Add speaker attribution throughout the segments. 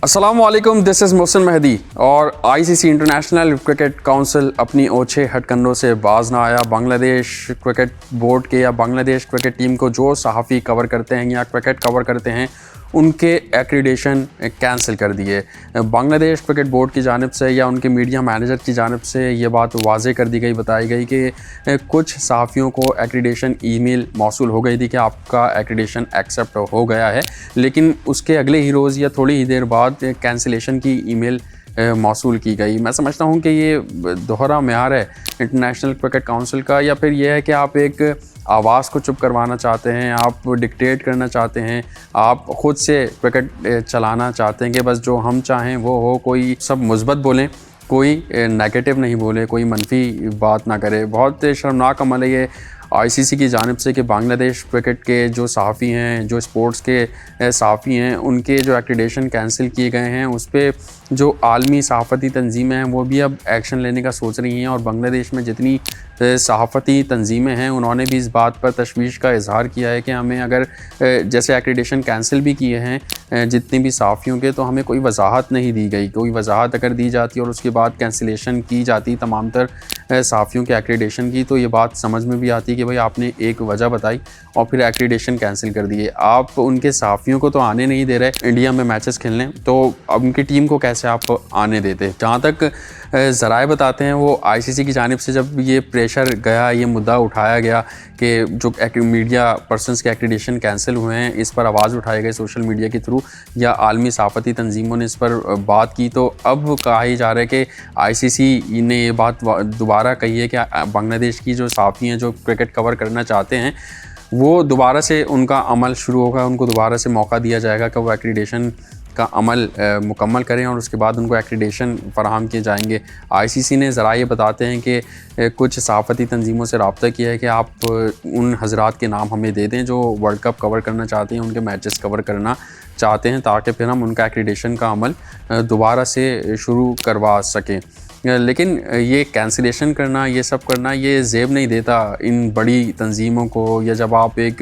Speaker 1: अस्सलामुअलैकुम, this is Mohsin Mehdi. और ICC international cricket council अपनी ओछे हथकंडों से बाज ना आया। बांग्लादेश क्रिकेट बोर्ड के या बांग्लादेश क्रिकेट टीम को जो सहाफ़ी कवर करते हैं या क्रिकेट कवर करते हैं उनके एक्रीडेशन कैंसिल कर दिए। बांग्लादेश क्रिकेट बोर्ड की जानिब से या उनके मीडिया मैनेजर की जानिब से ये बात वाज़े कर दी गई, बताई गई कि कुछ सहाफ़ियों को एक्रीडेशन ईमेल मौसूल हो गई थी कि आपका एक्रीडेशन एक्सेप्ट हो गया है, लेकिन उसके अगले ही रोज़ या थोड़ी ही देर बाद कैंसिलेशन की ईमेल मौसूल की गई। मैं समझता हूँ कि ये दोहरा म्यार है इंटरनेशनल क्रिकेट काउंसिल का, या फिर यह है कि आप एक आवाज़ को चुप करवाना चाहते हैं, आप डिक्टेट करना चाहते हैं, आप ख़ुद से क्रिकेट चलाना चाहते हैं कि बस जो हम चाहें वो हो, कोई सब मुस्बत बोलें, कोई नेगेटिव नहीं बोले, कोई मनफी बात ना करे। बहुत शर्मनाक अमल है ये आईसीसी की जानिब से कि बांग्लादेश क्रिकेट के जो सहाफ़ी हैं, जो स्पोर्ट्स के सहाफ़ी हैं, उनके जो एक्रीडेशन कैंसिल किए गए हैं उस पर जो आलमी सहाफ़ती तंजीमें हैं वो भी अब एक्शन लेने का सोच रही हैं। और बांग्लादेश में जितनी सहाफ़ती तंजीमें हैं उन्होंने भी इस बात पर तशवीश का इजहार किया है कि हमें अगर जैसे एक्रीडेशन कैंसिल भी किए हैं जितने भी सहाफ़ियों के, तो हमें कोई वजाहत नहीं दी गई। कोई वजाहत अगर दी जाती और उसके बाद कैंसिलेशन की जाती तमाम तर सहाफ़ियों के एक्रीडेशन की, तो ये बात समझ में भी आती कि भाई आपने एक वजह बताई और फिर एक्रीडेशन कैंसिल कर दिए। आप उनके सहाफ़ियों को तो आने नहीं दे रहे इंडिया में मैचेस खेलने, तो अब उनकी टीम को कैसे आप आने देते। जहाँ तक ज़राए बताते हैं वो आईसीसी की जानिब से जब ये प्रेशर गया, ये मुद्दा उठाया गया कि जो मीडिया पर्सनस के एक्रीडेशन कैंसिल हुए हैं, इस पर आवाज़ उठाई गई सोशल मीडिया के थ्रू या आलमी सहाफ़ती तंजीमों ने इस पर बात की, तो अब कहा ही जा रहा है कि आईसीसी ने ये बात दोबारा कही है कि बांग्लादेश की जो सहाफ़ी हैं जो क्रिकेट कवर करना चाहते हैं वो दोबारा से उनका अमल शुरू होगा, उनको दोबारा से मौका दिया जाएगा कि वो एक्रीडेशन का अमल मुकम्मल करें और उसके बाद उनको एक्रीडेशन फ़राहम किए जाएंगे। आईसीसी ने ज़रा ये बताते हैं कि कुछ सहाफ़ती तंजीमों से रब्ता किया है कि आप उन हज़रात के नाम हमें दे दें जो वर्ल्ड कप कवर करना चाहते हैं, उनके मैचेस कवर करना चाहते हैं, ताकि फिर हम उनका एक्रीडेशन का अमल दोबारा से शुरू करवा सकें। लेकिन ये कैंसिलेशन करना, ये सब करना, ये ज़ेब नहीं देता इन बड़ी तंजीमों को। या जब आप एक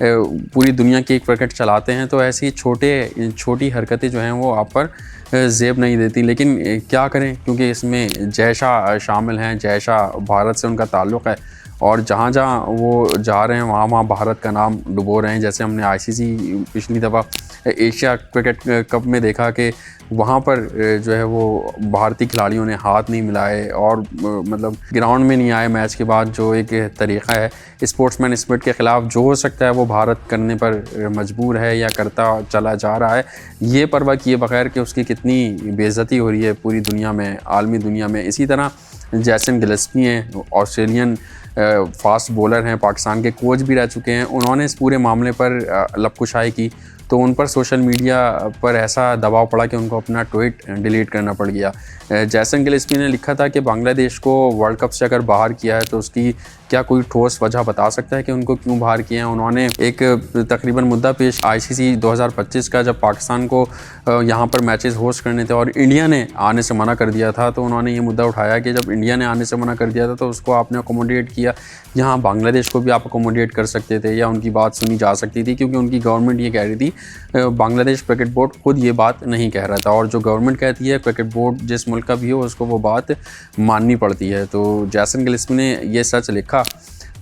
Speaker 1: पूरी दुनिया की एक क्रिकेट चलाते हैं तो ऐसी छोटी हरकतें जो हैं वो आप पर ज़ेब नहीं देती। लेकिन क्या करें, क्योंकि इसमें जय शाह शामिल हैं, जय शाह भारत से उनका ताल्लुक़ है और जहाँ जहाँ वो जा रहे हैं वहाँ वहाँ भारत का नाम डुबो रहे हैं। जैसे हमने आईसीसी पिछली दफ़ा एशिया क्रिकेट कप में देखा कि वहाँ पर जो है वो भारतीय खिलाड़ियों ने हाथ नहीं मिलाए और मतलब ग्राउंड में नहीं आए मैच के बाद। जो एक तरीक़ा है स्पोर्ट्समैन स्पिरिट के ख़िलाफ़ जो हो सकता है वो भारत करने पर मजबूर है या करता चला जा रहा है, ये परवाह किए बगैर कि उसकी कितनी बेइज्जती हो रही है पूरी दुनिया में, आलमी दुनिया में। इसी तरह जैसन गिलस्पी हैं, ऑस्ट्रेलियन फास्ट बॉलर हैं, पाकिस्तान के कोच भी रह चुके हैं, उन्होंने इस पूरे मामले पर लबकुशाई की तो उन पर सोशल मीडिया पर ऐसा दबाव पड़ा कि उनको अपना ट्वीट डिलीट करना पड़ गया। जैसन गिलस्पी ने लिखा था कि बांग्लादेश को वर्ल्ड कप से अगर बाहर किया है तो उसकी क्या कोई ठोस वजह बता सकता है कि उनको क्यों बाहर किया है। उन्होंने एक तकरीबन मुद्दा पेश आईसीसी 2025 का, जब पाकिस्तान को यहाँ पर मैचेस होस्ट करने थे और इंडिया ने आने से मना कर दिया था, तो उन्होंने ये मुद्दा उठाया कि जब इंडिया ने आने से मना कर दिया था तो उसको आपने अकोमोडेट किया, यहाँ बांग्लादेश को भी आप अकोमोडेट कर सकते थे या उनकी बात सुनी जा सकती थी, क्योंकि उनकी गवर्नमेंट ये कह रही थी। बांग्लादेश क्रिकेट बोर्ड खुद ये बात नहीं कह रहा था, और जो गवर्नमेंट कहती है क्रिकेट बोर्ड जिस मुल्क का भी हो उसको वो बात माननी पड़ती है। तो जैसन गिलस्पी ने ये सच लिखा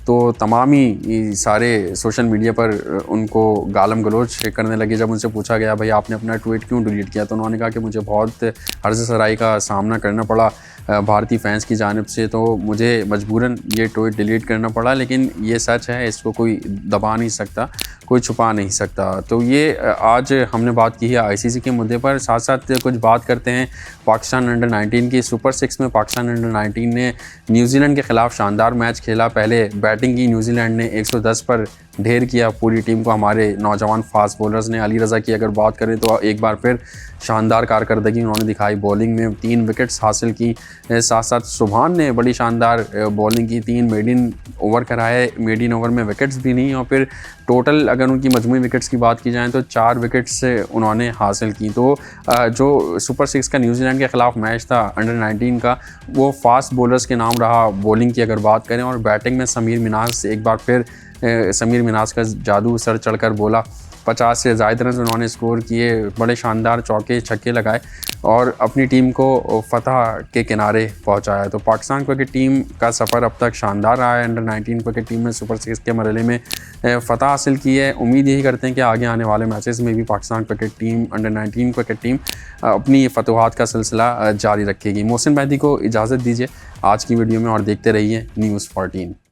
Speaker 1: तो तमाम ही सारे सोशल मीडिया पर उनको गालम गलोच करने लगे। जब उनसे पूछा गया भाई आपने अपना ट्वीट क्यों डिलीट किया, तो उन्होंने कहा कि मुझे बहुत हर्ज सराई का सामना करना पड़ा भारतीय फैंस की जानिब से, तो मुझे मजबूरन ये ट्वीट डिलीट करना पड़ा। लेकिन ये सच है, इसको कोई दबा नहीं सकता, कोई छुपा नहीं सकता। तो ये आज हमने बात की है आईसीसी के मुद्दे पर। साथ साथ कुछ बात करते हैं पाकिस्तान अंडर 19 की। सुपर 6 में पाकिस्तान अंडर 19 ने न्यूजीलैंड के ख़िलाफ़ शानदार मैच खेला। पहले बैटिंग की न्यूजीलैंड ने 110 पर ढेर किया पूरी टीम को। हमारे नौजवान फास्ट बॉलर्स ने, अली रज़ा की अगर बात करें तो एक बार फिर शानदार कारकर्दगी उन्होंने दिखाई। बॉलिंग में 3 विकेट्स हासिल की। साथ साथ सुभान ने बड़ी शानदार बॉलिंग की, 3 मेडिन ओवर कराए, मेडिन ओवर में विकेट्स भी नहीं, और फिर टोटल अगर उनकी मजमूई विकेट्स की बात की जाए तो 4 विकेट्स उन्होंने हासिल की। तो जो सुपर 6 का न्यूजीलैंड के ख़िलाफ़ मैच था अंडर 19 का, वो फास्ट बॉलर्स के नाम रहा। बॉलिंग की अगर बात करें और बैटिंग में समीर मिन्हाज एक बार फिर समीर मिन्हाज का जादू सर चढ़कर बोला। 50 से ज़ायद रन उन्होंने स्कोर किए, बड़े शानदार चौके छक्के लगाए और अपनी टीम को फतह के किनारे पहुंचाया। तो पाकिस्तान क्रिकेट टीम का सफ़र अब तक शानदार रहा है। अंडर 19 क्रिकेट टीम में सुपर 6 के मरहले में फतह हासिल की है। उम्मीद यही करते हैं कि आगे आने वाले मैचेस में भी Pakistan cricket team, under 19 cricket team अपनी फतवाहत का सिलसिला जारी रखेगी। मोहसिन मेहदी को इजाज़त दीजिए आज की वीडियो में और देखते रहिए न्यूज़ 14।